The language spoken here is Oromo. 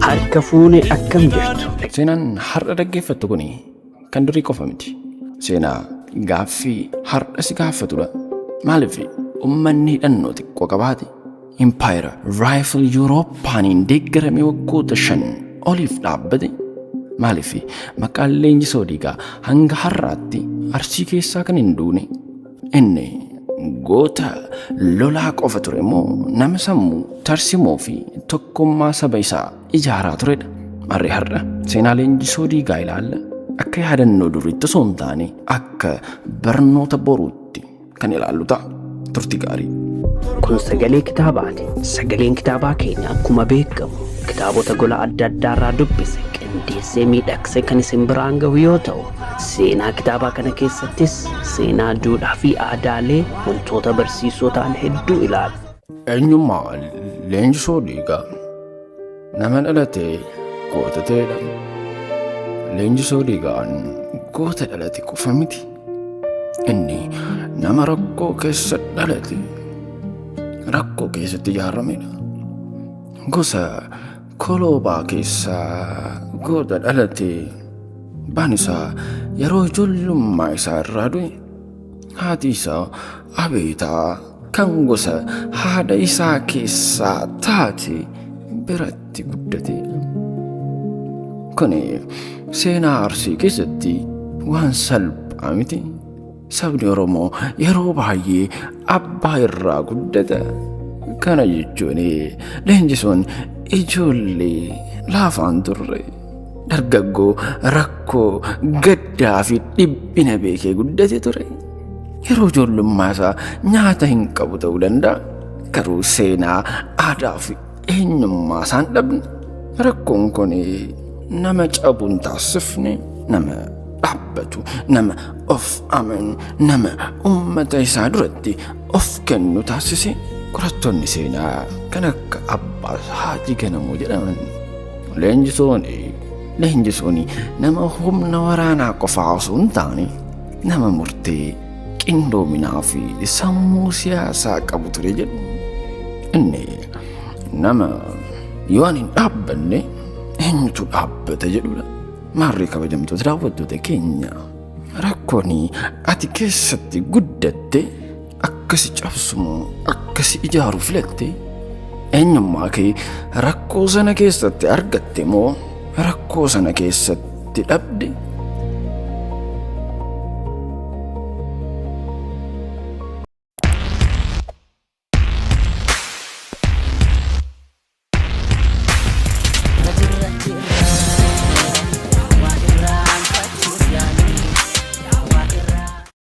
Harka fuune akkam jirtu? Seenaan har'a dhaggeeffattu kuni kan durii qofa miti. Seenaa gaaffii har'a si gaafatudha. Maaliif uummanni hidhannoo xiqqoo qabaate Impaayera Raayifil Yurooppaanin deeggaramee waggoota 5 oliif dhaabbate? Maaliif maqaan Leenjisoo Diigaa hanga har'aatti Arsii keessaa kan hin duune? Inni goota lolaa qofa ture moo nama sammuu tarsimoo fi tokkummaa saba isaa ijaaraa turedha? Marri har'a seenaa Leenjisoo Diigaa ilaalla. Akka yaadannoo duriitti osoo hin taane akka barnoota boruutti kan ilaallu ta'a. Turtii gaarii. Kun sagalee kitaabaati. Sagaleen kitaabaa keenya akkuma beekamu kitaabota gola adda addaarraa dubbise qindeessee miidhagsee kan isin biraan gahu yoo ta'u, seenaa kitaabaa kana keessattis seenaa duudhaa fi aadaalee wantoota barsiisoo ta'an hedduu ilaala. Eenyummaa Leenjisoo Diigaa nama dhalatee goota ta'edha. Leenjisoo Diigaan goota dhalate qofa miti. Inni nama rakkoo keessa dhalate, rakkoo keessatti ijaaramedha. Gosa koloobaa keessaa goota dhalate. Abbaan isaa yeroo ijoollummaa isaa irraa du'e, haati isaa abeetaa kan gosa haadha isaa keessaa taate biratti guddate. Kun seenaa Arsii keessatti waan salphaa miti. Sabni Oromoo yeroo baay'ee abbaa irraa guddata. Kana jechuun Leenjisoon ijoollee laafaan turre. Dargaggoo rakkoo gaddaa fi dhiphina beekee guddate ture. Yeroo ijoollummaa isaa nyaata hin qabu ta'uu danda'a. Garuu seenaa aadaa fi eenyummaa isaan dhabne. Rakkoon kun nama cabuun taasifne, nama dhaabbatu, nama of amanu, nama uummata isaa duratti of kennu taasise. Qorattoonni seenaa kan akka Abbaas Haajii Ganamuu jedhaman Leenjisoon nama humna waraanaa qofaa osoo hin taane nama murtee qindoominaa fi sammuu siyaasaa qabu ture jedhu. Inni nama yoo ani hin dhaabbanne eenyutu dhaabbata jedhudha. Maarree kabajamtoota daawwattoota keenya, rakkoon ati keessatti guddatte akkasi cabsumoo akkasi ijaaruu filatte? Eenyummaa kee rakkoo sana keessatti argatte moo rakkoo sana keessatti dhabde?